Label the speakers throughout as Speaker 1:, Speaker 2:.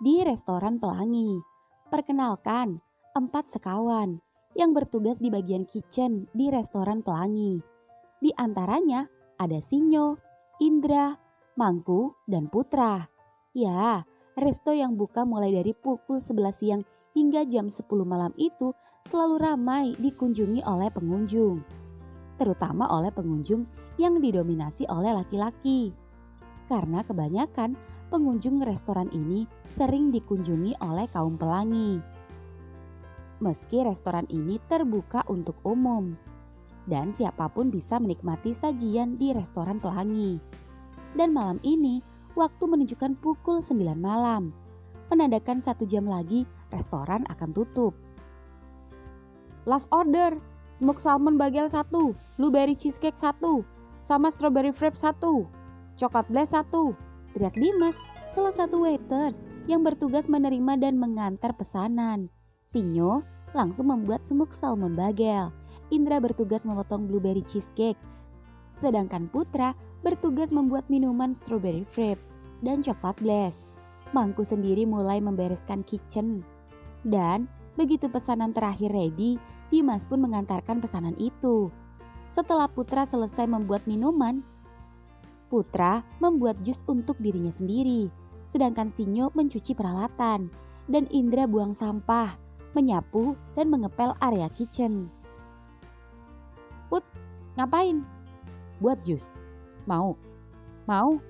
Speaker 1: di restoran Pelangi. Perkenalkan, 4 sekawan yang bertugas di bagian kitchen di restoran Pelangi. Di antaranya ada Sinyo, Indra, Mangku, dan Putra. Ya, resto yang buka mulai dari pukul 11 siang hingga jam 10 malam itu selalu ramai dikunjungi oleh pengunjung. Terutama oleh pengunjung yang didominasi oleh laki-laki. Karena kebanyakan pengunjung restoran ini sering dikunjungi oleh kaum pelangi. Meski restoran ini terbuka untuk umum dan siapapun bisa menikmati sajian di restoran pelangi. Dan malam ini waktu menunjukkan pukul 9 malam, menandakan 1 jam lagi restoran akan tutup. Last order, smoked salmon bagel 1, blueberry cheesecake 1, sama strawberry frappe 1, coklat blast 1, teriak Dimas, salah satu waiters yang bertugas menerima dan mengantar pesanan. Sinyo langsung membuat smoked salmon bagel. Indra bertugas memotong blueberry cheesecake. Sedangkan Putra bertugas membuat minuman strawberry frappe dan coklat blast. Mangku sendiri mulai membereskan kitchen. Dan begitu pesanan terakhir ready, Dimas pun mengantarkan pesanan itu. Setelah Putra selesai membuat minuman, Putra membuat jus untuk dirinya sendiri. Sedangkan Sinyo mencuci peralatan. Dan Indra buang sampah, menyapu, dan mengepel area kitchen. Put, ngapain? Buat jus. Mau? Mau?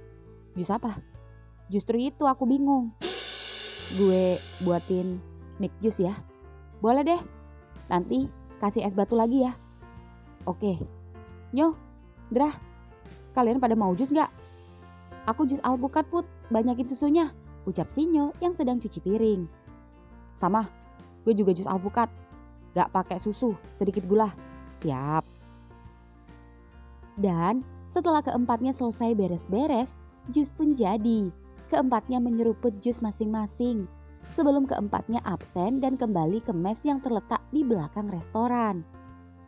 Speaker 1: Jus apa? Justru itu aku bingung. Gue buatin mix jus ya. Boleh deh. Nanti kasih es batu lagi ya. Oke. Nyo, Drah, kalian pada mau jus gak? Aku jus alpukat Put, banyakin susunya. Ucap Sinyo yang sedang cuci piring. Sama, gue juga jus alpukat. Gak pakai susu, sedikit gula. Siap. Dan setelah keempatnya selesai beres-beres, jus pun jadi. Keempatnya menyeruput jus masing-masing. Sebelum keempatnya absen dan kembali ke mes yang terletak di belakang restoran.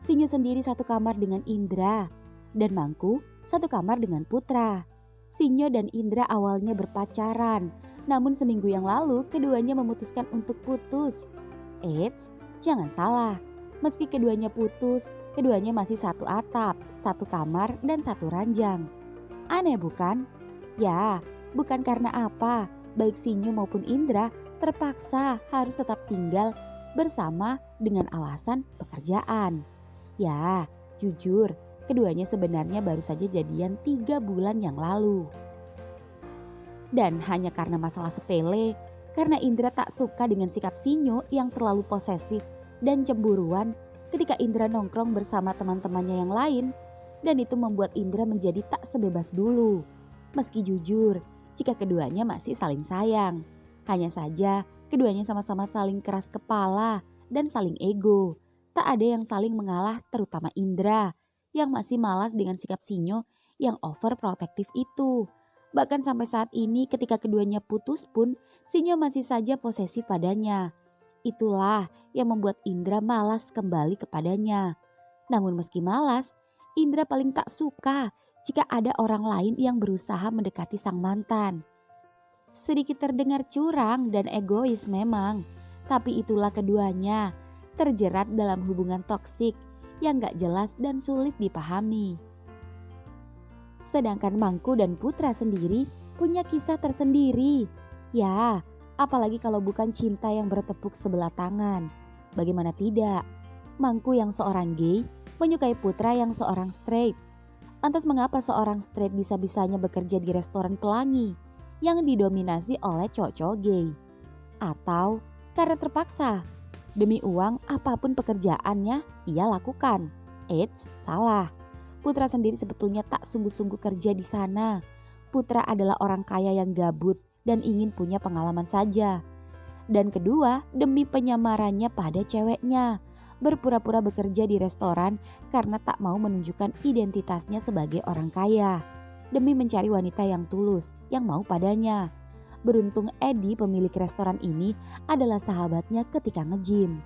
Speaker 1: Sinyo sendiri satu kamar dengan Indra. Dan Mangku satu kamar dengan Putra. Sinyo dan Indra awalnya berpacaran. Namun seminggu yang lalu keduanya memutuskan untuk putus. Eits, jangan salah. Meski keduanya putus, keduanya masih satu atap, satu kamar, dan satu ranjang. Aneh bukan? Ya, bukan karena apa, baik Sinyo maupun Indra terpaksa harus tetap tinggal bersama dengan alasan pekerjaan. Ya, jujur, keduanya sebenarnya baru saja jadian 3 bulan yang lalu. Dan hanya karena masalah sepele, karena Indra tak suka dengan sikap Sinyo yang terlalu posesif dan cemburuan ketika Indra nongkrong bersama teman-temannya yang lain, dan itu membuat Indra menjadi tak sebebas dulu. Meski jujur, jika keduanya masih saling sayang. Hanya saja keduanya sama-sama saling keras kepala dan saling ego. Tak ada yang saling mengalah, terutama Indra yang masih malas dengan sikap Sinyo yang overprotective itu. Bahkan sampai saat ini ketika keduanya putus pun Sinyo masih saja posesif padanya. Itulah yang membuat Indra malas kembali kepadanya. Namun meski malas, Indra paling tak suka jika ada orang lain yang berusaha mendekati sang mantan. Sedikit terdengar curang dan egois memang, tapi itulah keduanya terjerat dalam hubungan toksik yang gak jelas dan sulit dipahami. Sedangkan Mangku dan Putra sendiri punya kisah tersendiri. Ya, apalagi kalau bukan cinta yang bertepuk sebelah tangan. Bagaimana tidak? Mangku yang seorang gay menyukai Putra yang seorang straight. Lantas mengapa seorang straight bisa-bisanya bekerja di restoran Pelangi yang didominasi oleh cowok-cowok gay? Atau karena terpaksa? Demi uang apapun pekerjaannya ia lakukan. Eits, salah. Putra sendiri sebetulnya tak sungguh-sungguh kerja di sana. Putra adalah orang kaya yang gabut dan ingin punya pengalaman saja. Dan kedua, demi penyamarannya pada ceweknya. Berpura-pura bekerja di restoran karena tak mau menunjukkan identitasnya sebagai orang kaya. Demi mencari wanita yang tulus, yang mau padanya. Beruntung Edi pemilik restoran ini adalah sahabatnya ketika nge-gym.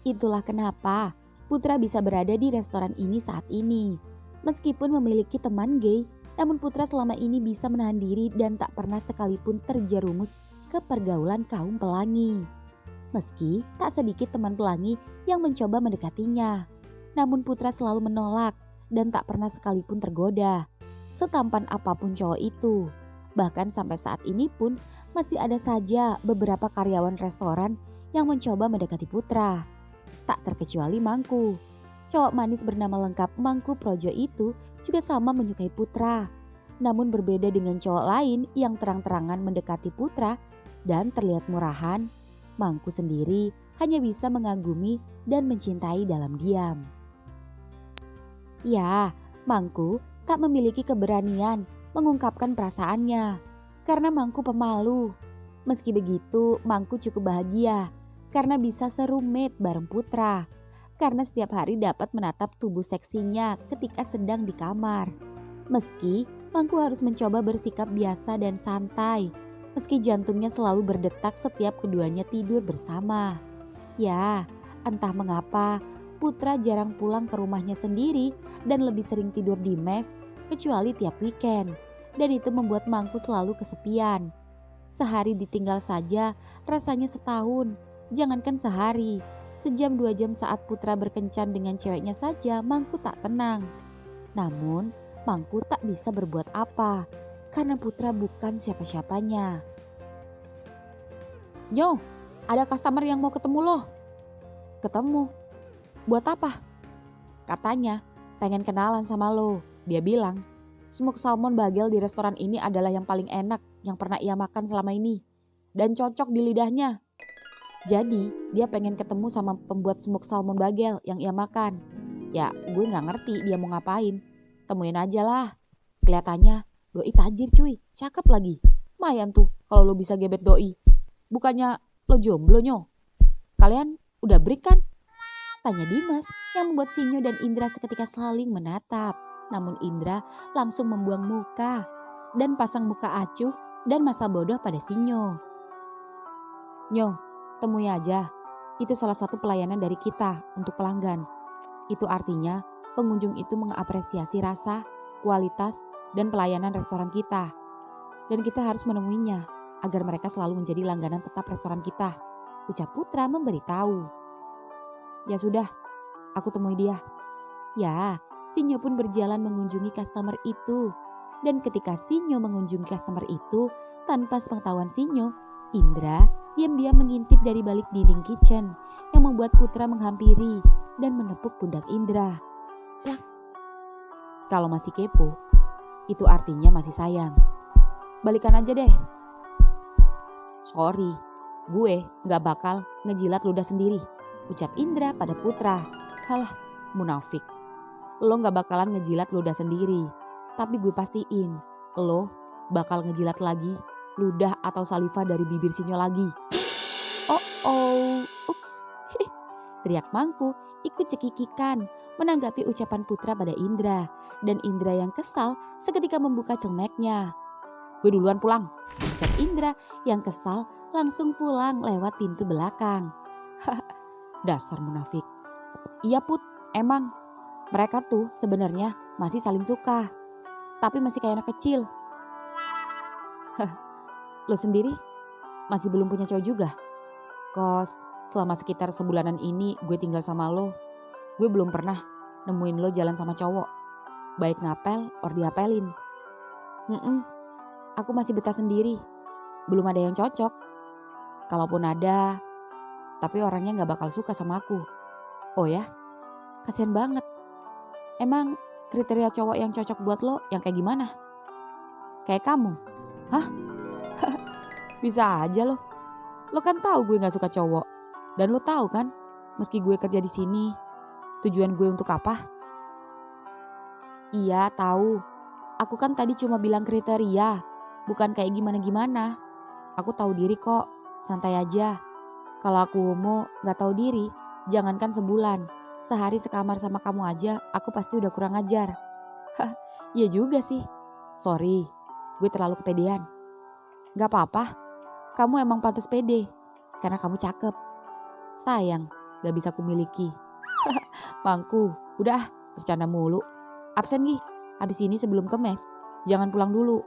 Speaker 1: Itulah kenapa Putra bisa berada di restoran ini saat ini. Meskipun memiliki teman gay, Namun Putra selama ini bisa menahan diri dan tak pernah sekalipun terjerumus ke pergaulan kaum pelangi. Meski tak sedikit teman pelangi yang mencoba mendekatinya. Namun Putra selalu menolak dan tak pernah sekalipun tergoda. Setampan apapun cowok itu. Bahkan sampai saat ini pun masih ada saja beberapa karyawan restoran yang mencoba mendekati Putra. Tak terkecuali Mangku. Cowok manis bernama lengkap Mangku Projo itu juga sama menyukai Putra. Namun berbeda dengan cowok lain yang terang-terangan mendekati Putra dan terlihat murahan, Mangku sendiri hanya bisa mengagumi dan mencintai dalam diam. Ya, Mangku tak memiliki keberanian mengungkapkan perasaannya karena Mangku pemalu. Meski begitu, Mangku cukup bahagia karena bisa serumit bareng Putra. Karena setiap hari dapat menatap tubuh seksinya ketika sedang di kamar. Meski Mangku harus mencoba bersikap biasa dan santai, meski jantungnya selalu berdetak setiap keduanya tidur bersama. Ya, entah mengapa Putra jarang pulang ke rumahnya sendiri dan lebih sering tidur di mes kecuali tiap weekend. Dan itu membuat Mangku selalu kesepian. Sehari ditinggal saja rasanya setahun, jangankan sehari. Sejam 2 jam saat Putra berkencan dengan ceweknya saja Mangku tak tenang. Namun Mangku tak bisa berbuat apa karena Putra bukan siapa-siapanya. Nyo, ada customer yang mau ketemu lo. Ketemu? Buat apa? Katanya pengen kenalan sama lo. Dia bilang smoked salmon bagel di restoran ini adalah yang paling enak yang pernah ia makan selama ini. Dan cocok di lidahnya. Jadi dia pengen ketemu sama pembuat smoked salmon bagel yang ia makan. Ya gue gak ngerti dia mau ngapain. Temuin aja lah. Kelihatannya doi tajir cuy, cakep lagi. Lumayan tuh kalau lo bisa gebet doi. Bukannya lo jomblo Nyo? Kalian udah break kan? Tanya Dimas yang membuat Sinyo dan Indra seketika saling menatap. Namun Indra langsung membuang muka dan pasang muka acuh dan masa bodoh pada Sinyo. Nyo, temui aja. Itu salah satu pelayanan dari kita untuk pelanggan. Itu artinya pengunjung itu mengapresiasi rasa, kualitas, dan pelayanan restoran kita. Dan kita harus menemuinya agar mereka selalu menjadi langganan tetap restoran kita. Ucap Putra memberitahu. Ya sudah, aku temui dia. Ya, Sinyo pun berjalan mengunjungi customer itu. Dan ketika Sinyo mengunjungi customer itu, tanpa sepengetahuan Sinyo, Indra diam-diam mengintip dari balik dinding kitchen yang membuat Putra menghampiri dan menepuk pundak Indra. Plak. Kalau masih kepo, itu artinya masih sayang. Balikan aja deh. Sorry, gue gak bakal ngejilat ludah sendiri. Ucap Indra pada Putra. Halah, munafik. Lo gak bakalan ngejilat ludah sendiri. Tapi gue pastiin, lo bakal ngejilat lagi ludah atau saliva dari bibir Sinyo lagi. Oh, ups. Teriak Mangku ikut cekikikan menanggapi ucapan Putra pada Indra. Dan Indra yang kesal seketika membuka celmeknya. Gue duluan pulang, ucap Indra yang kesal langsung pulang lewat pintu belakang. Dasar munafik. Iya Put, emang mereka tuh sebenarnya masih saling suka. Tapi masih kayak anak kecil. Lo sendiri masih belum punya cowok juga? Kos selama sekitar sebulanan ini gue tinggal sama lo. Gue belum pernah nemuin lo jalan sama cowok. Baik ngapel or diapelin. Aku masih betah sendiri. Belum ada yang cocok. Kalaupun ada, tapi orangnya gak bakal suka sama aku. Oh ya? Kasian banget. Emang kriteria cowok yang cocok buat lo yang kayak gimana? Kayak kamu? Hah? Bisa aja lo. Lo kan tahu gue gak suka cowok. Dan lo tahu kan, meski gue kerja di sini, tujuan gue untuk apa? Iya tahu. Aku kan tadi cuma bilang kriteria, bukan kayak gimana-gimana. Aku tahu diri kok, santai aja. Kalau aku homo gak tahu diri, jangankan sebulan. Sehari sekamar sama kamu aja, aku pasti udah kurang ajar. Hah, iya juga sih. Sorry, gue terlalu kepedean. Gak apa-apa, kamu emang pantas pede. Karena kamu cakep. Sayang, gak bisa kumiliki. Mangku, udah bercanda mulu. Absen Gi, habis ini sebelum ke mes. jangan pulang dulu.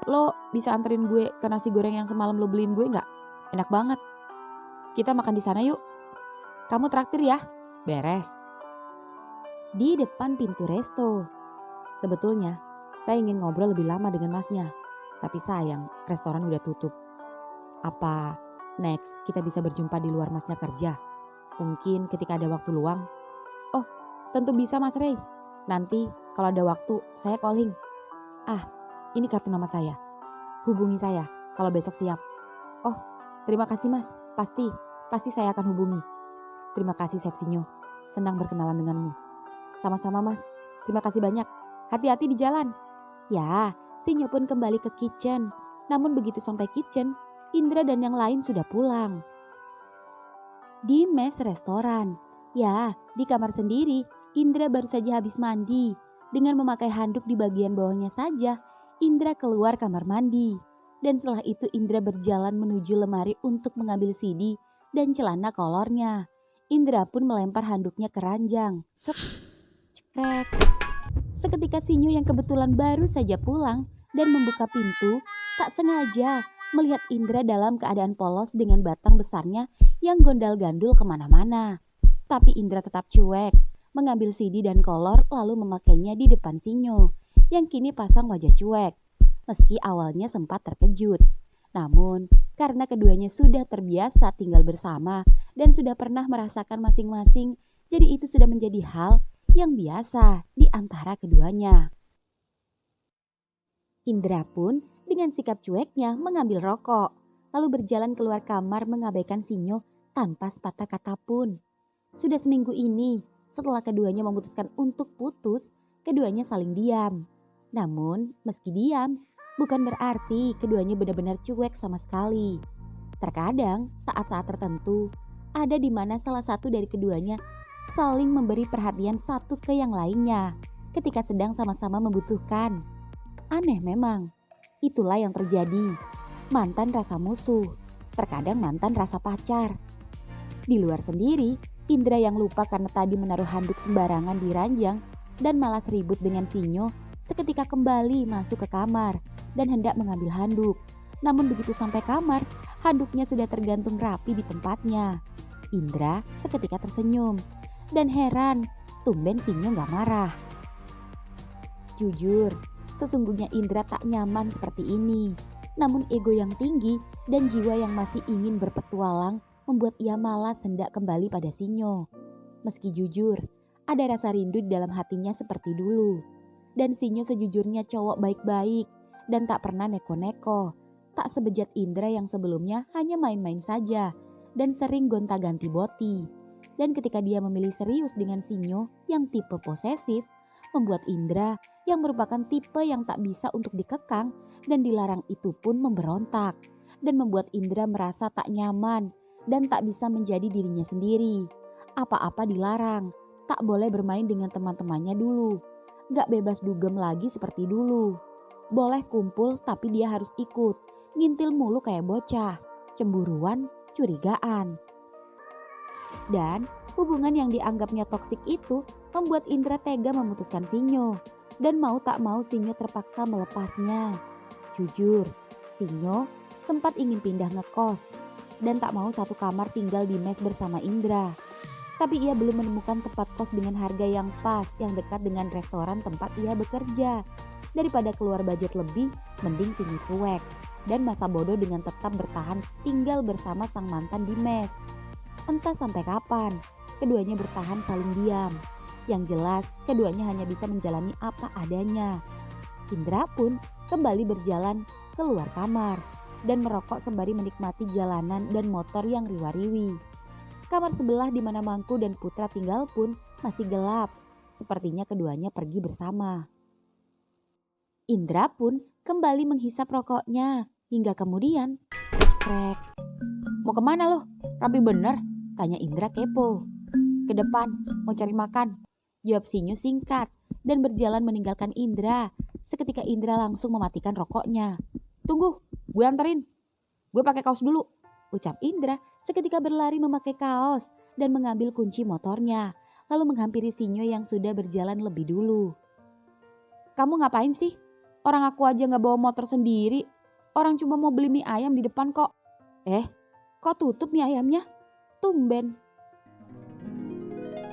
Speaker 1: Lo bisa anterin gue ke nasi goreng yang semalam lo beliin gue nggak? Enak banget. Kita makan di sana yuk. Kamu traktir ya? Beres. Di depan pintu resto. Sebetulnya, saya ingin ngobrol lebih lama dengan masnya. Tapi sayang, restoran udah tutup. Apa next kita bisa berjumpa di luar masnya kerja? Mungkin ketika ada waktu luang. Oh, tentu bisa Mas Rey. Nanti kalau ada waktu saya calling. Ah, ini kartu nama saya. Hubungi saya kalau besok siap. Oh, terima kasih Mas. Pasti saya akan hubungi. Terima kasih Chef Sinyo. Senang berkenalan denganmu. Sama-sama Mas. Terima kasih banyak. Hati-hati di jalan. Ya, Sinyo pun kembali ke kitchen. Namun begitu sampai kitchen, Indra dan yang lain sudah pulang. Di mes restoran. Ya, di kamar sendiri, Indra baru saja habis mandi. Dengan memakai handuk di bagian bawahnya saja, Indra keluar kamar mandi. Dan setelah itu Indra berjalan menuju lemari untuk mengambil CD dan celana kolornya. Indra pun melempar handuknya ke ranjang. Sep, cekrek. Seketika Sinyo yang kebetulan baru saja pulang dan membuka pintu, tak sengaja melihat Indra dalam keadaan polos dengan batang besarnya yang gondal-gandul kemana-mana. Tapi Indra tetap cuek, mengambil CD dan kolor lalu memakainya di depan Sinyo, yang kini pasang wajah cuek. Meski awalnya sempat terkejut. Namun, karena keduanya sudah terbiasa tinggal bersama dan sudah pernah merasakan masing-masing, jadi itu sudah menjadi hal yang biasa di antara keduanya. Indra pun dengan sikap cueknya mengambil rokok, lalu berjalan keluar kamar mengabaikan Sinyo tanpa sepatah kata pun. Sudah seminggu ini, setelah keduanya memutuskan untuk putus, keduanya saling diam. Namun, meski diam, bukan berarti keduanya benar-benar cuek sama sekali. Terkadang, saat-saat tertentu, ada di mana salah satu dari keduanya saling memberi perhatian satu ke yang lainnya ketika sedang sama-sama membutuhkan. Aneh memang, itulah yang terjadi. Mantan rasa musuh, terkadang mantan rasa pacar. Di luar sendiri, Indra yang lupa karena tadi menaruh handuk sembarangan di ranjang dan malas ribut dengan Sinyo seketika kembali masuk ke kamar dan hendak mengambil handuk. Namun begitu sampai kamar, handuknya sudah tergantung rapi di tempatnya. Indra seketika tersenyum dan heran, tumben Sinyo gak marah. Jujur, sesungguhnya Indra tak nyaman seperti ini. Namun ego yang tinggi dan jiwa yang masih ingin berpetualang membuat ia malas hendak kembali pada Sinyo. Meski jujur, ada rasa rindu di dalam hatinya seperti dulu. Dan Sinyo sejujurnya cowok baik-baik dan tak pernah neko-neko. Tak sebejat Indra yang sebelumnya hanya main-main saja dan sering gonta-ganti boti. Dan ketika dia memilih serius dengan Sinyo yang tipe posesif, membuat Indra yang merupakan tipe yang tak bisa untuk dikekang dan dilarang itu pun memberontak. Dan membuat Indra merasa tak nyaman dan tak bisa menjadi dirinya sendiri. Apa-apa dilarang, tak boleh bermain dengan teman-temannya dulu. Gak bebas dugem lagi seperti dulu. Boleh kumpul tapi dia harus ikut. Ngintil mulu kayak bocah. Cemburuan, curigaan. Dan hubungan yang dianggapnya toksik itu membuat Indra tega memutuskan Sinyo. Dan mau tak mau Sinyo terpaksa melepasnya. Jujur, Sinyo sempat ingin pindah ngekos dan tak mau satu kamar tinggal di mes bersama Indra. Tapi ia belum menemukan tempat kos dengan harga yang pas yang dekat dengan restoran tempat ia bekerja. Daripada keluar budget lebih, mending Sinyo cuek dan masa bodoh dengan tetap bertahan tinggal bersama sang mantan di mes. Entah sampai kapan, keduanya bertahan saling diam. Yang jelas, keduanya hanya bisa menjalani apa adanya. Indra pun kembali berjalan keluar kamar dan merokok sembari menikmati jalanan dan motor yang riwa-riwi. Kamar sebelah di mana Mangku dan Putra tinggal pun masih gelap. Sepertinya keduanya pergi bersama. Indra pun kembali menghisap rokoknya hingga kemudian cekrek. Mau kemana lo? Rapi bener? Tanya Indra kepo. Ke depan, mau cari makan. Jawab Sinyo singkat dan berjalan meninggalkan Indra. Seketika Indra langsung mematikan rokoknya. Tunggu, gue anterin. Gue pakai kaos dulu, ucap Indra seketika berlari memakai kaos dan mengambil kunci motornya. Lalu menghampiri Sinyo yang sudah berjalan lebih dulu. Kamu ngapain sih? Orang aku aja gak bawa motor sendiri. Orang cuma mau beli mie ayam di depan kok. Kok tutup mie ayamnya? Tumben.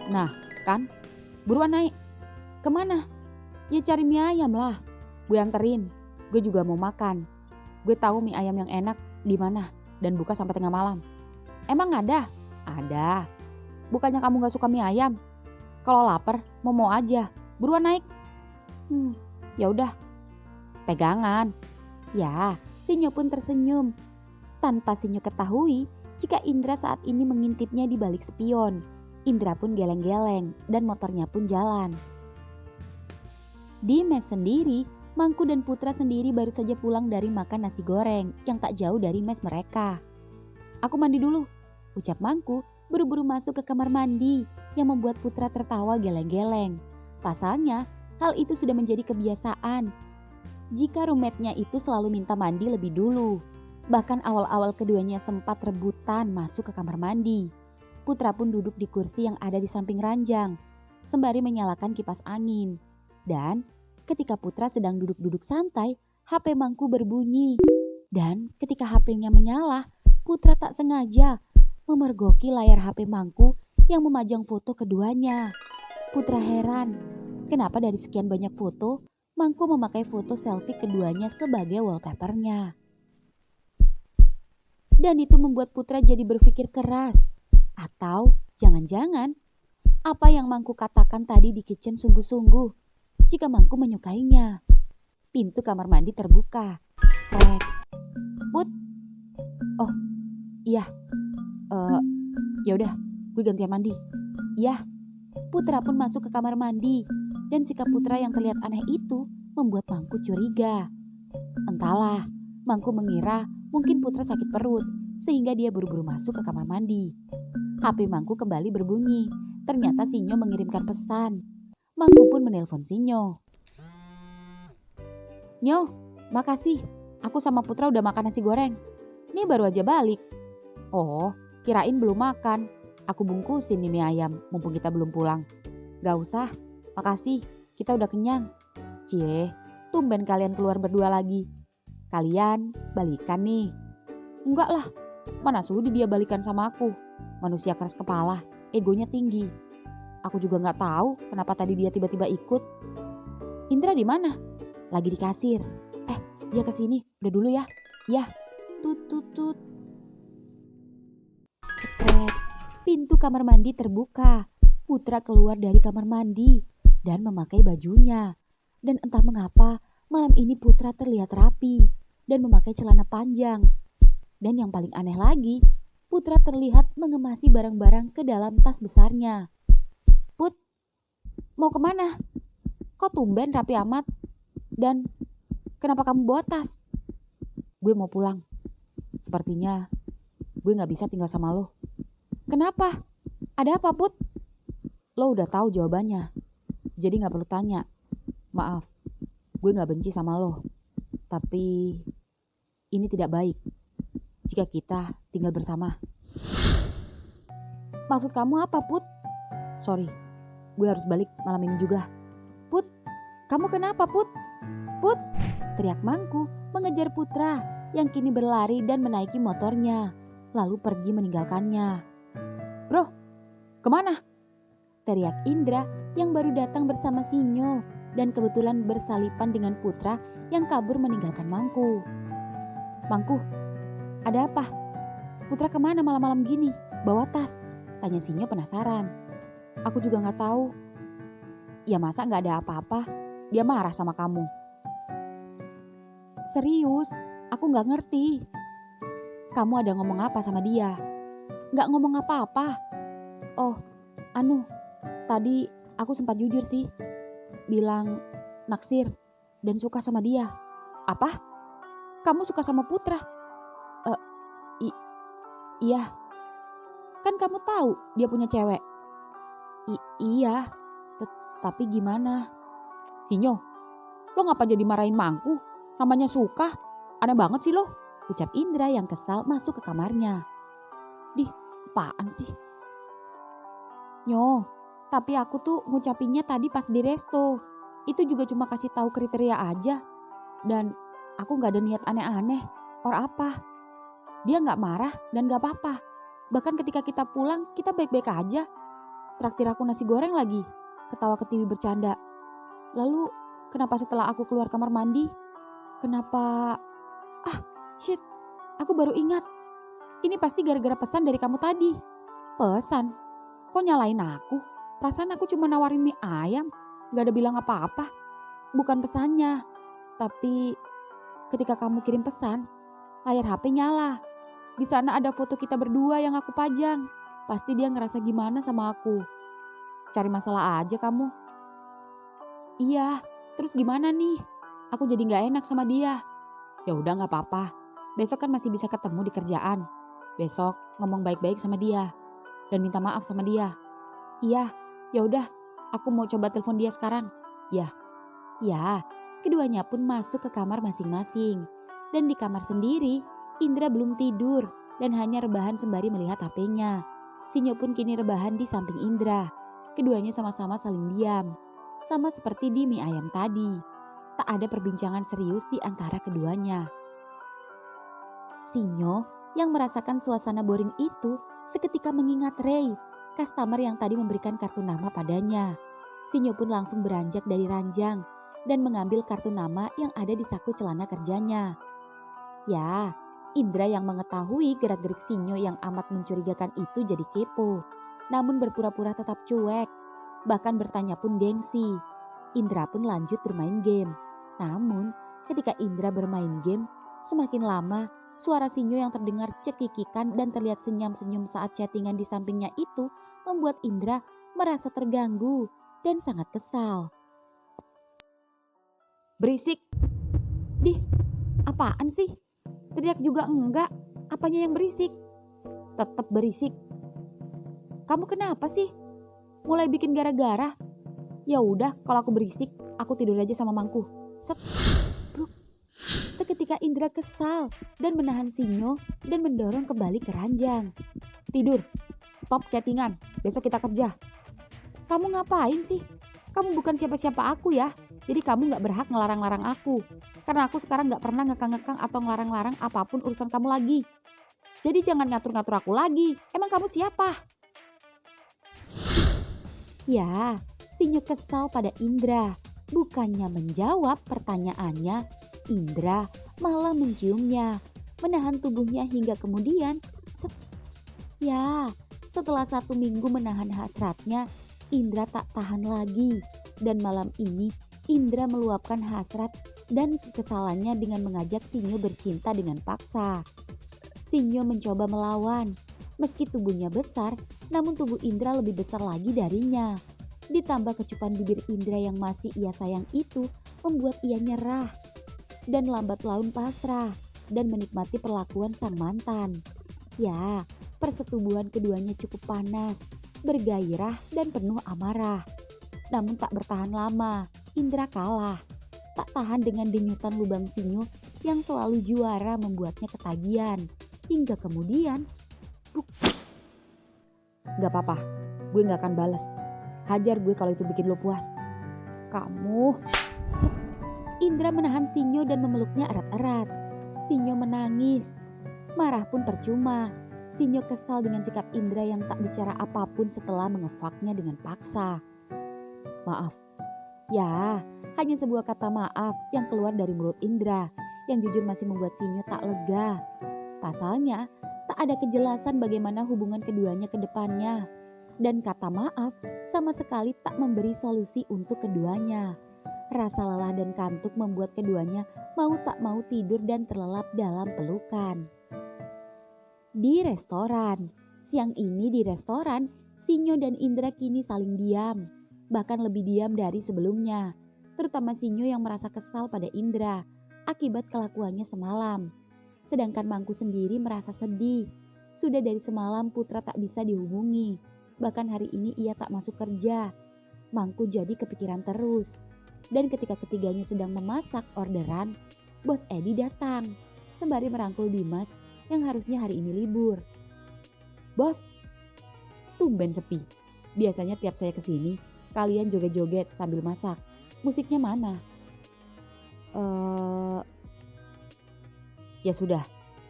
Speaker 1: Nah kan, buruan naik. Kemana? Ya cari mie ayam lah. Gue anterin. Gue juga mau makan. Gue tahu mie ayam yang enak di mana dan buka sampai tengah malam. Emang ada? Ada. Bukannya kamu gak suka mie ayam? Kalau lapar, mau aja. Buruan naik. Ya udah. Pegangan. Ya, Sinyo pun tersenyum. Tanpa Sinyo ketahui jika Indra saat ini mengintipnya di balik spion. Indra pun geleng-geleng dan motornya pun jalan. Di mes sendiri, Mangku dan Putra sendiri baru saja pulang dari makan nasi goreng yang tak jauh dari mes mereka. Aku mandi dulu, ucap Mangku buru-buru masuk ke kamar mandi yang membuat Putra tertawa geleng-geleng. Pasalnya, hal itu sudah menjadi kebiasaan. Jika roommate-nya itu selalu minta mandi lebih dulu. Bahkan awal-awal keduanya sempat rebutan masuk ke kamar mandi. Putra pun duduk di kursi yang ada di samping ranjang, sembari menyalakan kipas angin. Dan ketika Putra sedang duduk-duduk santai, HP Mangku berbunyi. Dan ketika HP-nya menyala, Putra tak sengaja memergoki layar HP Mangku yang memajang foto keduanya. Putra heran, kenapa dari sekian banyak foto, Mangku memakai foto selfie keduanya sebagai wallpapernya. Dan itu membuat Putra jadi berpikir keras. Atau jangan-jangan apa yang Mangku katakan tadi di kitchen sungguh-sungguh jika Mangku menyukainya. Pintu kamar mandi terbuka. Krek. Put. Oh, iya. Ya udah, gue gantian mandi. Iya. Putra pun masuk ke kamar mandi dan sikap Putra yang terlihat aneh itu membuat Mangku curiga. Entahlah, Mangku mengira mungkin Putra sakit perut sehingga dia buru-buru masuk ke kamar mandi. HP Mangku kembali berbunyi. Ternyata Sinyo mengirimkan pesan. Mangku pun menelpon Sinyo. Nyo, makasih. Aku sama Putra udah makan nasi goreng. Ini baru aja balik. Oh, kirain belum makan. Aku bungkusin nih mie ayam, mumpung kita belum pulang. Gak usah, makasih, kita udah kenyang. Cie, tumben kalian keluar berdua lagi. Kalian balikan nih. Enggak lah, mana sudi dia balikan sama aku. Manusia keras kepala, egonya tinggi. Aku juga gak tahu kenapa tadi dia tiba-tiba ikut. Indra di mana? Lagi di kasir. Dia kesini, udah dulu ya. Ya, tut. Cepet. Pintu kamar mandi terbuka. Putra keluar dari kamar mandi dan memakai bajunya. Dan entah mengapa malam ini Putra terlihat rapi dan memakai celana panjang. Dan yang paling aneh lagi, Putra terlihat mengemasi barang-barang ke dalam tas besarnya. Put, mau kemana? Kok tumben rapi amat? Dan kenapa kamu bawa tas? Gue mau pulang. Sepertinya gue gak bisa tinggal sama lo. Kenapa? Ada apa, Put? Lo udah tahu jawabannya, jadi gak perlu tanya. Maaf, gue gak benci sama lo. Tapi ini tidak baik jika kita tinggal bersama. Maksud kamu apa, Put? Sorry, gue harus balik malam ini juga. Put, kamu kenapa, Put? Put, teriak Mangku mengejar Putra yang kini berlari dan menaiki motornya, lalu pergi meninggalkannya. Bro, kemana? Teriak Indra yang baru datang bersama Sinyo dan kebetulan bersalipan dengan Putra yang kabur meninggalkan Mangku. Mangku, ada apa? Putra kemana malam-malam gini? Bawa tas? Tanya Sinyo penasaran. Aku juga gak tahu. Ya masa gak ada apa-apa? Dia marah sama kamu. Serius, aku gak ngerti. Kamu ada ngomong apa sama dia? Gak ngomong apa-apa. Oh, tadi aku sempat jujur sih. Bilang naksir dan suka sama dia. Apa? Kamu suka sama Putra? Iya. Kan kamu tahu dia punya cewek. Iya. Tapi gimana? Sinyo, lo ngapa jadi marahin Mangku? Namanya suka. Aneh banget sih lo. Ucap Indra yang kesal masuk ke kamarnya. Apaan sih? Nyo, tapi aku tuh ngucapinnya tadi pas di resto. Itu juga cuma kasih tahu kriteria aja. Dan aku gak ada niat aneh-aneh. Or apa? Dia gak marah dan gak apa-apa. Bahkan ketika kita pulang, kita baik-baik aja. Traktir aku nasi goreng lagi. Ketawa ketiwi bercanda. Lalu kenapa setelah aku keluar kamar mandi? Kenapa? Shit. Aku baru ingat. Ini pasti gara-gara pesan dari kamu tadi. Pesan? Kok nyalain aku? Perasaan aku cuma nawarin mie ayam. Gak ada bilang apa-apa. Bukan pesannya. Tapi ketika kamu kirim pesan, layar HP nyala. Di sana ada foto kita berdua yang aku pajang. Pasti dia ngerasa gimana sama aku. Cari masalah aja kamu. Iya, terus gimana nih? Aku jadi gak enak sama dia. Ya udah gak apa-apa. Besok kan masih bisa ketemu di kerjaan. Besok ngomong baik-baik sama dia. Dan minta maaf sama dia. Iya, ya udah. Aku mau coba telepon dia sekarang. Ya. Ya, keduanya pun masuk ke kamar masing-masing. Dan di kamar sendiri, Indra belum tidur dan hanya rebahan sembari melihat HP-nya. Sinyo pun kini rebahan di samping Indra. Keduanya sama-sama saling diam. Sama seperti di mie ayam tadi. Tak ada perbincangan serius di antara keduanya. Sinyo yang merasakan suasana boring itu seketika mengingat Ray, customer yang tadi memberikan kartu nama padanya. Sinyo pun langsung beranjak dari ranjang dan mengambil kartu nama yang ada di saku celana kerjanya. Ya, Indra yang mengetahui gerak-gerik Sinyo yang amat mencurigakan itu jadi kepo, namun berpura-pura tetap cuek. Bahkan bertanya pun gengsi. Indra pun lanjut bermain game. Namun ketika Indra bermain game, semakin lama suara Sinyo yang terdengar cekikikan dan terlihat senyum-senyum saat chattingan di sampingnya itu membuat Indra merasa terganggu dan sangat kesal. Berisik. Dih, apaan sih? Teriak juga enggak, apanya yang berisik? Tetap berisik. Kamu kenapa sih? Mulai bikin gara-gara? Ya udah, kalau aku berisik, aku tidur aja sama mangku. Set. Bruk. Seketika Indra kesal dan menahan Sinyo dan mendorong kembali ke ranjang. Tidur. Stop chattingan. Besok kita kerja. Kamu ngapain sih? Kamu bukan siapa-siapa aku ya. Jadi kamu gak berhak ngelarang-larang aku. Karena aku sekarang gak pernah ngekang-ngekang atau ngelarang-larang apapun urusan kamu lagi. Jadi jangan ngatur-ngatur aku lagi. Emang kamu siapa? Ya, Sinyo kesal pada Indra. Bukannya menjawab pertanyaannya, Indra malah menciumnya. Menahan tubuhnya hingga kemudian, ya, setelah 1 minggu menahan hasratnya, Indra tak tahan lagi. Dan malam ini Indra meluapkan hasrat dan kekesalannya dengan mengajak Sinyo bercinta dengan paksa. Sinyo mencoba melawan. Meski tubuhnya besar, namun tubuh Indra lebih besar lagi darinya. Ditambah kecupan bibir Indra yang masih ia sayang itu membuat ia nyerah. Dan lambat laun pasrah dan menikmati perlakuan sang mantan. Ya, persetubuhan keduanya cukup panas, bergairah dan penuh amarah. Namun tak bertahan lama, Indra kalah. Tak tahan dengan denyutan lubang Sinyo yang selalu juara membuatnya ketagihan. Hingga kemudian, gak apa-apa, gue gak akan bales. Hajar gue kalau itu bikin lo puas. Kamu. Indra menahan Sinyo dan memeluknya erat-erat. Sinyo menangis. Marah pun percuma. Sinyo kesal dengan sikap Indra yang tak bicara apapun setelah mengefaknya dengan paksa. Maaf. Ya, hanya sebuah kata maaf yang keluar dari mulut Indra yang jujur masih membuat Sinyo tak lega. Pasalnya, tak ada kejelasan bagaimana hubungan keduanya ke depannya. Dan kata maaf sama sekali tak memberi solusi untuk keduanya. Rasa lelah dan kantuk membuat keduanya mau tak mau tidur dan terlelap dalam pelukan. Di restoran, siang ini di restoran, Sinyo dan Indra kini saling diam. Bahkan lebih diam dari sebelumnya. Terutama Sinyo yang merasa kesal pada Indra akibat kelakuannya semalam. Sedangkan Mangku sendiri merasa sedih. Sudah dari semalam Putra tak bisa dihubungi. Bahkan hari ini ia tak masuk kerja. Mangku jadi kepikiran terus. Dan ketika ketiganya sedang memasak orderan, Bos Edi datang sembari merangkul Dimas yang harusnya hari ini libur. Bos, tumben sepi. Biasanya tiap saya kesini, kalian joget-joget sambil masak. Musiknya mana? Eh, ya sudah,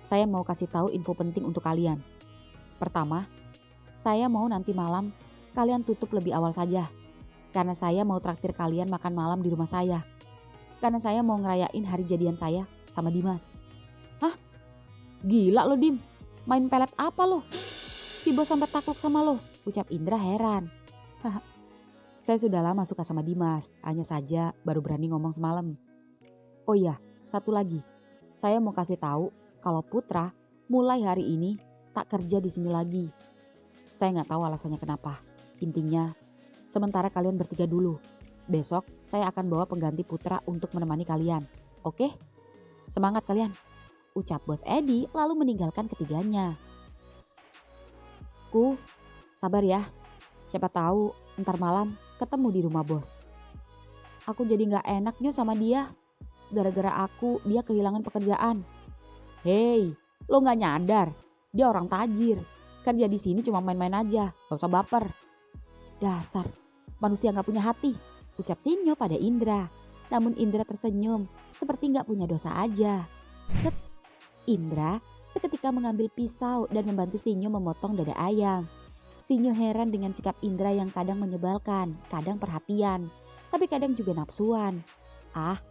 Speaker 1: saya mau kasih tahu info penting untuk kalian. Pertama, saya mau nanti malam kalian tutup lebih awal saja. Karena saya mau traktir kalian makan malam di rumah saya. Karena saya mau ngerayain hari jadian saya sama Dimas. Hah? Gila lo Dim, main pelet apa lo? Si bos sampai takluk sama lo, ucap Indra heran. Saya sudah lama suka sama Dimas, hanya saja baru berani ngomong semalam. Oh iya, satu lagi. Saya mau kasih tahu kalau Putra mulai hari ini tak kerja di sini lagi. Saya nggak tahu alasannya kenapa. Intinya, sementara kalian bertiga dulu. Besok saya akan bawa pengganti Putra untuk menemani kalian. Oke? Semangat kalian, ucap bos Edi lalu meninggalkan ketiganya. Sabar ya. Siapa tahu ntar malam ketemu di rumah bos. Aku jadi gak enak nyo sama dia. Gara-gara aku dia kehilangan pekerjaan. Hei, lo gak nyadar? Dia orang tajir. Kerja di sini cuma main-main aja. Gak usah baper. Dasar, manusia gak punya hati. Ucap Sinyo pada Indra. Namun Indra tersenyum. Seperti gak punya dosa aja. Set. Indra seketika mengambil pisau dan membantu Sinyo memotong dada ayam. Sinyo heran dengan sikap Indra yang kadang menyebalkan, kadang perhatian, tapi kadang juga nafsuan.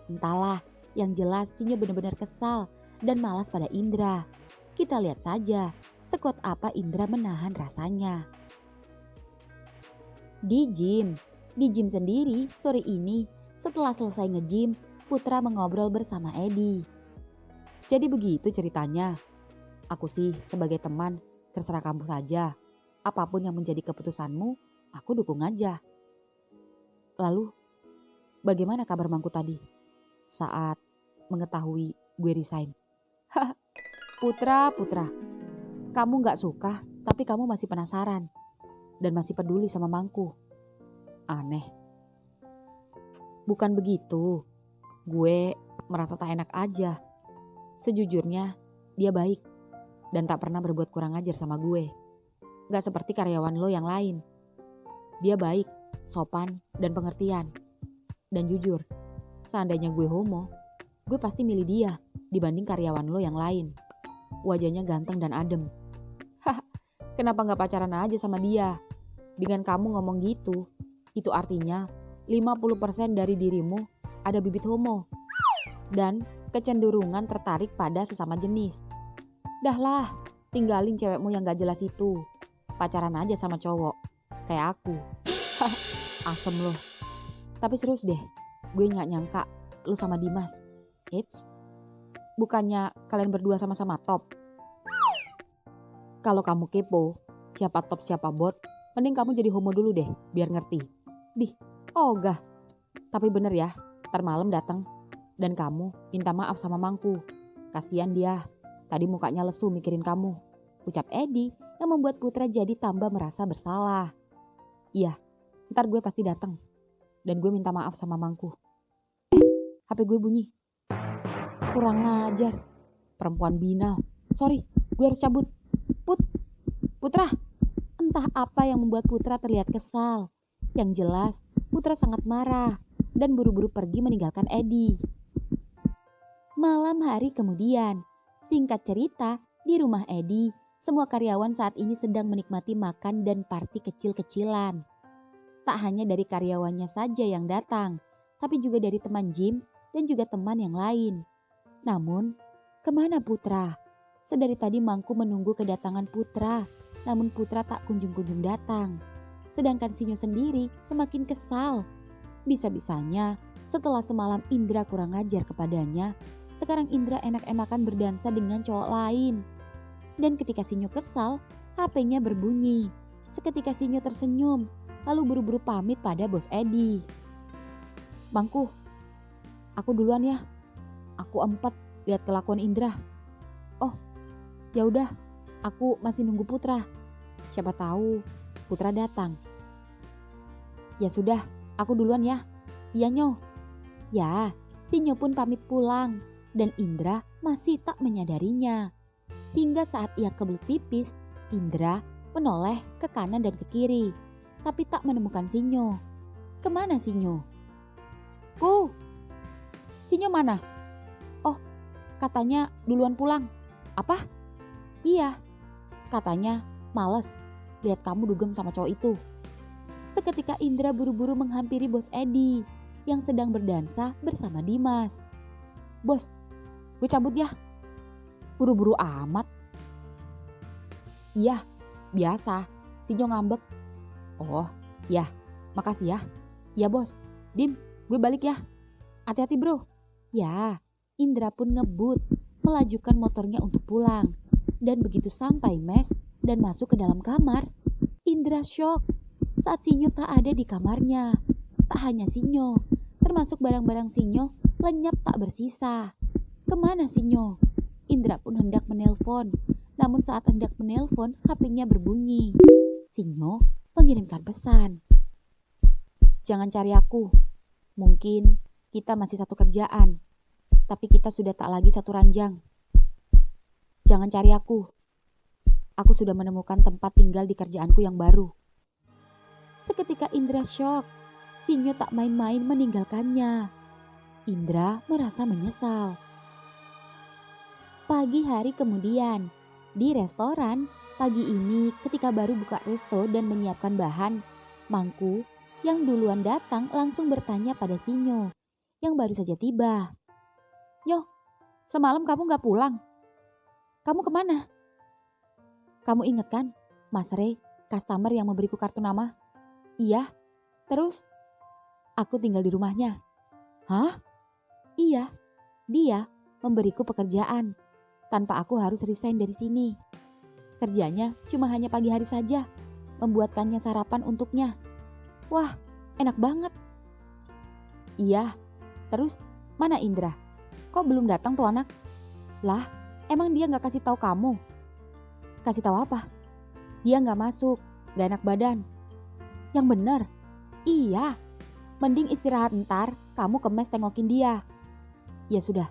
Speaker 1: Entahlah, yang jelas Sinyo benar-benar kesal dan malas pada Indra. Kita lihat saja, sekuat apa Indra menahan rasanya. Di gym sendiri sore ini setelah selesai nge-gym, Putra mengobrol bersama Edi. Jadi begitu ceritanya. Aku sih sebagai teman, terserah kamu saja. Apapun yang menjadi keputusanmu, aku dukung aja. Lalu, bagaimana kabar Mangku tadi? Saat mengetahui gue resign. Putra, kamu gak suka, tapi kamu masih penasaran. Dan masih peduli sama Mangku. Aneh. Bukan begitu. Gue merasa tak enak aja. Sejujurnya, dia baik. Dan tak pernah berbuat kurang ajar sama gue. Gak seperti karyawan lo yang lain. Dia baik, sopan, dan pengertian. Dan jujur, seandainya gue homo, gue pasti milih dia dibanding karyawan lo yang lain. Wajahnya ganteng dan adem. Kenapa gak pacaran aja sama dia? Dengan kamu ngomong gitu, itu artinya 50% dari dirimu ada bibit homo. Dan kecenderungan tertarik pada sesama jenis. Dah lah, tinggalin cewekmu yang gak jelas itu. Pacaran aja sama cowok, kayak aku. Asem loh. Tapi serius deh, gue gak nyangka lu sama Dimas. Eits, bukannya kalian berdua sama-sama top? Kalau kamu kepo, siapa top siapa bot, mending kamu jadi homo dulu deh, biar ngerti. Ogah. Tapi bener ya, ntar malam datang dan kamu minta maaf sama Mangku. Kasian dia, tadi mukanya lesu mikirin kamu. Ucap Edi yang membuat Putra jadi tambah merasa bersalah. Iya, ntar gue pasti datang. Dan gue minta maaf sama Mangku. HP gue bunyi. Kurang ngajar. Perempuan binal. Sorry, gue harus cabut. Putra. Entah apa yang membuat Putra terlihat kesal. Yang jelas, Putra sangat marah dan buru-buru pergi meninggalkan Edi. Malam hari kemudian, singkat cerita, di rumah Edi, semua karyawan saat ini sedang menikmati makan dan party kecil-kecilan. Tak hanya dari karyawannya saja yang datang, tapi juga dari teman gym dan juga teman yang lain. Namun, kemana Putra? Sedari tadi Mangku menunggu kedatangan Putra, namun Putra tak kunjung-kunjung datang. Sedangkan Sinyo sendiri semakin kesal. Bisa-bisanya setelah semalam Indra kurang ajar kepadanya, sekarang Indra enak-enakan berdansa dengan cowok lain. Dan ketika Sinyo kesal, HP-nya berbunyi. Seketika Sinyo tersenyum, lalu buru-buru pamit pada bos Edi. Mangku, aku duluan ya. Aku empet lihat kelakuan Indra. Oh, ya udah, aku masih nunggu Putra. Siapa tahu Putra datang. Ya sudah, aku duluan ya. Iya Nyo. Ya, Sinyo pun pamit pulang dan Indra masih tak menyadarinya. Hingga saat ia kebelet pipis, Indra menoleh ke kanan dan ke kiri, tapi tak menemukan Sinyo. Kemana Sinyo? Sinyo mana? Oh, katanya duluan pulang. Apa? Iya, katanya males lihat kamu dugem sama cowok itu. Seketika Indra buru-buru menghampiri bos Edi yang sedang berdansa bersama Dimas. Bos, gue cabut ya. Buru-buru amat. Iya, biasa. Sinyo ngambek. Oh, ya, makasih ya. Ya bos, Dim, gue balik ya. Hati-hati bro. Ya, Indra pun ngebut, melajukan motornya untuk pulang. Dan begitu sampai mes dan masuk ke dalam kamar, Indra shock saat Sinyo tak ada di kamarnya. Tak hanya Sinyo, termasuk barang-barang Sinyo lenyap tak bersisa. Kemana Sinyo? Indra pun hendak menelpon, namun saat hendak menelpon HP-nya berbunyi. Sinyo mengirimkan pesan. Jangan cari aku, mungkin kita masih satu kerjaan, tapi kita sudah tak lagi satu ranjang. Jangan cari aku sudah menemukan tempat tinggal di kerjaanku yang baru. Seketika Indra shock, Sinyo tak main-main meninggalkannya. Indra merasa menyesal. Pagi hari kemudian, di restoran, pagi ini ketika baru buka resto dan menyiapkan bahan, Mangku yang duluan datang langsung bertanya pada Sinyo yang baru saja tiba. Nyoh, semalam kamu gak pulang? Kamu kemana? Kamu inget kan Mas Rey, customer yang memberiku kartu nama? Iya, terus? Aku tinggal di rumahnya. Hah? Iya, dia memberiku pekerjaan tanpa aku harus resign dari sini. Kerjanya cuma hanya pagi hari saja, membuatkannya sarapan untuknya. Wah, enak banget. Iya, terus mana Indra? Kok belum datang tuh anak? Lah, emang dia gak kasih tahu kamu? Kasih tahu apa? Dia gak masuk, gak enak badan. Yang bener? Iya, mending istirahat ntar, kamu ke mes tengokin dia. Ya sudah,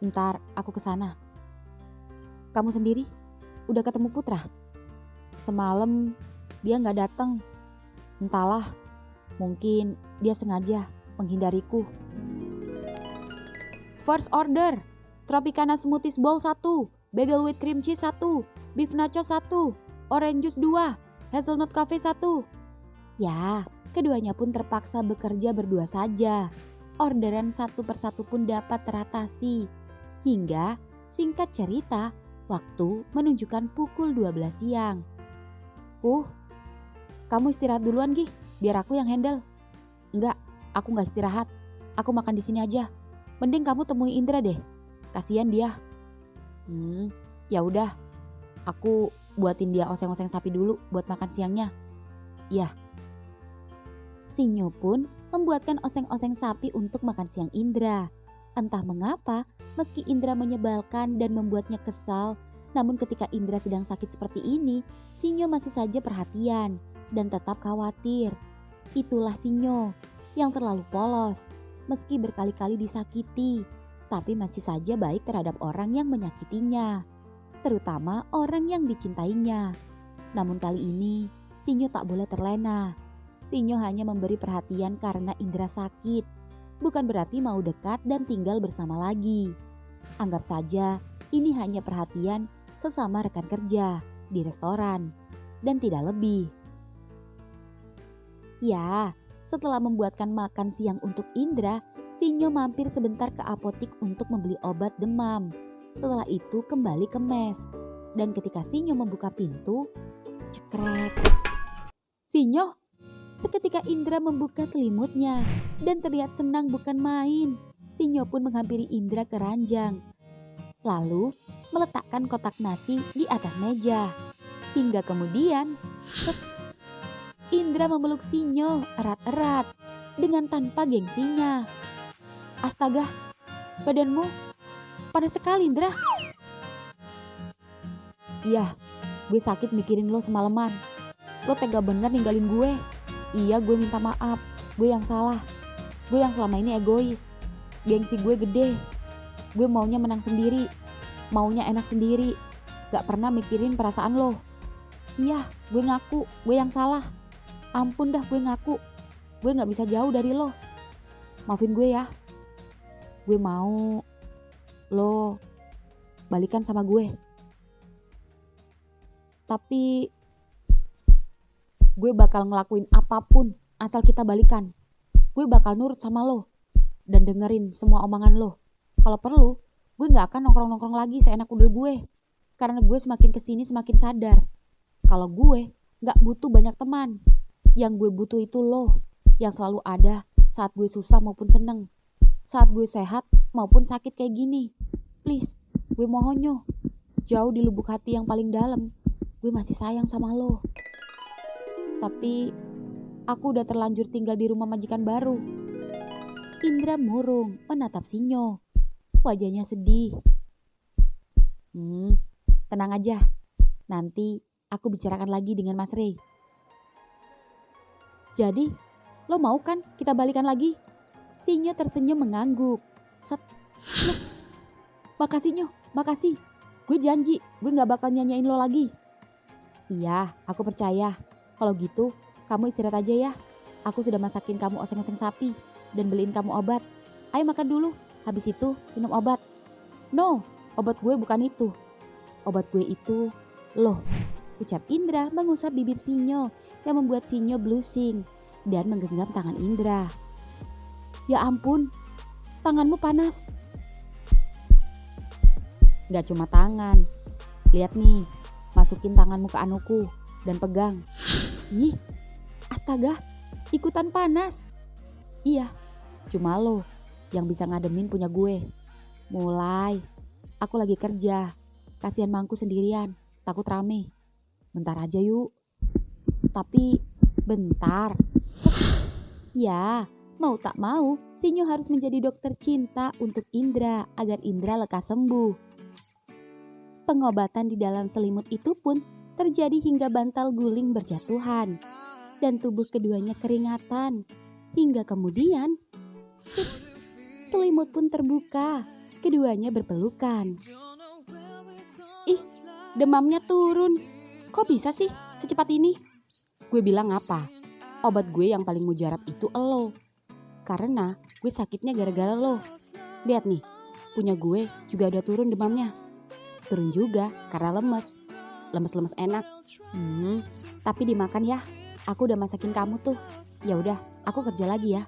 Speaker 1: ntar aku kesana. Kamu sendiri? Udah ketemu Putra? Semalam dia gak datang. Entahlah, mungkin dia sengaja menghindariku. First order, Tropicana Smoothies Bowl 1, Bagel with Cream Cheese 1, Beef Nacho 1, Orange Juice 2, Hazelnut Cafe 1. Ya, keduanya pun terpaksa bekerja berdua saja. Orderan satu persatu pun dapat teratasi. Hingga, singkat cerita, waktu menunjukkan pukul 12 siang. Kamu istirahat duluan Gih, biar aku yang handle. Enggak, aku gak istirahat. Aku makan di sini aja. Mending kamu temui Indra deh. Kasian dia. Ya udah. Aku buatin dia oseng-oseng sapi dulu buat makan siangnya. Iya. Sinyo pun membuatkan oseng-oseng sapi untuk makan siang Indra. Entah mengapa, meski Indra menyebalkan dan membuatnya kesal, namun ketika Indra sedang sakit seperti ini, Sinyo masih saja perhatian dan tetap khawatir. Itulah Sinyo yang terlalu polos, meski berkali-kali disakiti, tapi masih saja baik terhadap orang yang menyakitinya, terutama orang yang dicintainya. Namun kali ini, Sinyo tak boleh terlena. Sinyo hanya memberi perhatian karena Indra sakit, bukan berarti mau dekat dan tinggal bersama lagi. Anggap saja ini hanya perhatian sesama rekan kerja di restoran, dan tidak lebih. Ya, setelah membuatkan makan siang untuk Indra, Sinyo mampir sebentar ke apotik untuk membeli obat demam. Setelah itu kembali ke mes. Dan ketika Sinyo membuka pintu, cekrek. Sinyo! Seketika Indra membuka selimutnya dan terlihat senang bukan main. Sinyo pun menghampiri Indra ke ranjang. Lalu meletakkan kotak nasi di atas meja. Hingga kemudian, Indra memeluk Sinyo erat-erat dengan tanpa gengsinya. Astaga, badanmu panas sekali Indra. Iya, gue sakit mikirin lo semalaman. Lo tega bener ninggalin gue. Iya, gue minta maaf. Gue yang salah. Gue yang selama ini egois. Gengsi gue gede. Gue maunya menang sendiri. Maunya enak sendiri. Gak pernah mikirin perasaan lo. Iya, gue ngaku. Gue yang salah. Ampun dah, gue ngaku. Gue gak bisa jauh dari lo. Maafin gue ya. Gue mau lo balikan sama gue. Tapi gue bakal ngelakuin apapun asal kita balikan. Gue bakal nurut sama lo dan dengerin semua omongan lo. Kalau perlu, gue gak akan nongkrong-nongkrong lagi seenak udel gue. Karena gue semakin kesini semakin sadar kalau gue gak butuh banyak teman. Yang gue butuh itu lo, yang selalu ada saat gue susah maupun seneng. Saat gue sehat maupun sakit kayak gini. Please, gue mohon yo, jauh di lubuk hati yang paling dalam, gue masih sayang sama lo. Tapi aku udah terlanjur tinggal di rumah majikan baru. Indra murung menatap Sinyo. Wajahnya sedih. Tenang aja. Nanti aku bicarakan lagi dengan Mas Rey. Jadi, lo mau kan kita balikan lagi? Sinyo tersenyum mengangguk. Set. Loh. Makasih Nyo, makasih. Gue janji, gue gak bakal nyanyain lo lagi. Iya, aku percaya. Kalau gitu, kamu istirahat aja ya. Aku sudah masakin kamu oseng-oseng sapi dan beliin kamu obat. Ayo makan dulu, habis itu minum obat. No, obat gue bukan itu. Obat gue itu lo, ucap Indra mengusap bibir Sinyo yang membuat Sinyo blushing dan menggenggam tangan Indra. Ya ampun, tanganmu panas. Gak cuma tangan, lihat nih, masukin tanganmu ke anuku dan pegang. Ih, astaga, ikutan panas. Iya, cuma lo yang bisa ngademin punya gue. Mulai, aku lagi kerja, kasihan mangku sendirian, takut rame. Bentar aja yuk. Tapi, bentar. Ya, mau tak mau, Sinyo harus menjadi dokter cinta untuk Indra agar Indra lekas sembuh. Pengobatan di dalam selimut itu pun terjadi hingga bantal guling berjatuhan dan tubuh keduanya keringatan. Hingga kemudian selimut pun terbuka, keduanya berpelukan. Ih, demamnya turun. Kok bisa sih secepat ini? Gue bilang apa? Obat gue yang paling mujarab itu elo. Karena gue sakitnya gara-gara lo. Lihat nih, punya gue juga udah turun demamnya. Turun juga karena lemes. Lemes-lemes enak. Tapi dimakan ya. Aku udah masakin kamu tuh. Ya udah, aku kerja lagi ya.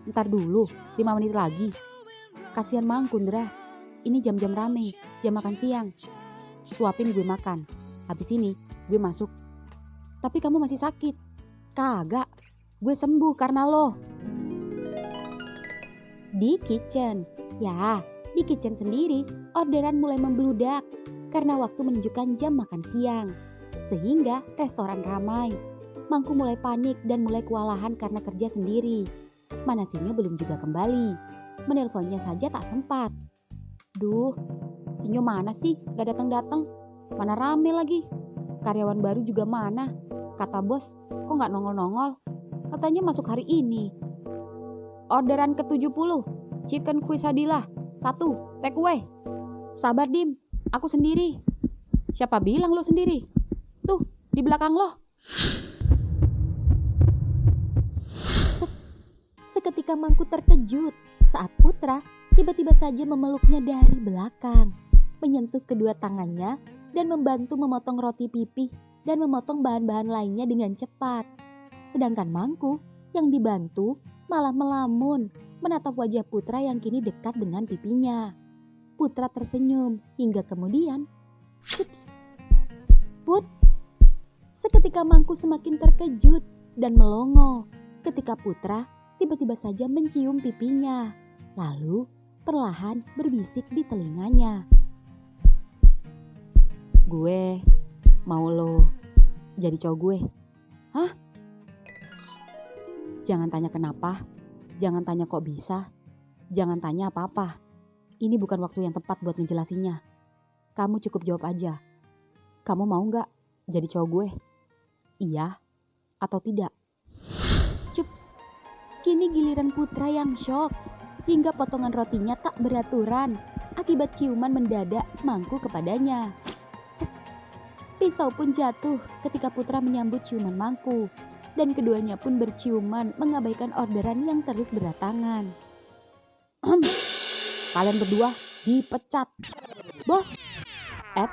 Speaker 1: Ntar dulu, 5 menit lagi. Kasihan Mang Kundra. Ini jam-jam rame, jam makan siang. Suapin gue makan. Habis ini, gue masuk. Tapi kamu masih sakit. Kagak, gue sembuh karena lo. Di kitchen. Ya, di kitchen sendiri, orderan mulai membludak. Karena waktu menunjukkan jam makan siang. Sehingga restoran ramai. Mangku mulai panik dan mulai kewalahan karena kerja sendiri. Mana Sinyo belum juga kembali. Menelponnya saja tak sempat. Duh, Sinyo mana sih? Gak datang-datang. Mana rame lagi. Karyawan baru juga mana? Kata bos, kok gak nongol-nongol? Katanya masuk hari ini. Orderan ke-70. Chicken quesadilla. 1. Take away. Sabar Dim, aku sendiri. Siapa bilang lo sendiri? Tuh, di belakang lo. Seketika Mangku terkejut saat Putra tiba-tiba saja memeluknya dari belakang, menyentuh kedua tangannya dan membantu memotong roti pipih dan memotong bahan-bahan lainnya dengan cepat. Sedangkan Mangku yang dibantu malah melamun menatap wajah Putra yang kini dekat dengan pipinya. Putra tersenyum hingga kemudian, "Ups, Put." Seketika Mangku semakin terkejut dan melongo ketika Putra tiba-tiba saja mencium pipinya, lalu perlahan berbisik di telinganya. Gue mau lo jadi cowok gue. Hah? Shh. Jangan tanya kenapa, jangan tanya kok bisa, jangan tanya apa-apa. Ini bukan waktu yang tepat buat ngejelasinnya. Kamu cukup jawab aja. Kamu mau gak jadi cowok gue? Iya atau tidak? Cups. Kini giliran Putra yang shock hingga potongan rotinya tak beraturan akibat ciuman mendadak Mangku kepadanya. Pisau pun jatuh ketika Putra menyambut ciuman Mangku dan keduanya pun berciuman mengabaikan orderan yang terus berdatangan. Kalian berdua dipecat. Bos, Ed.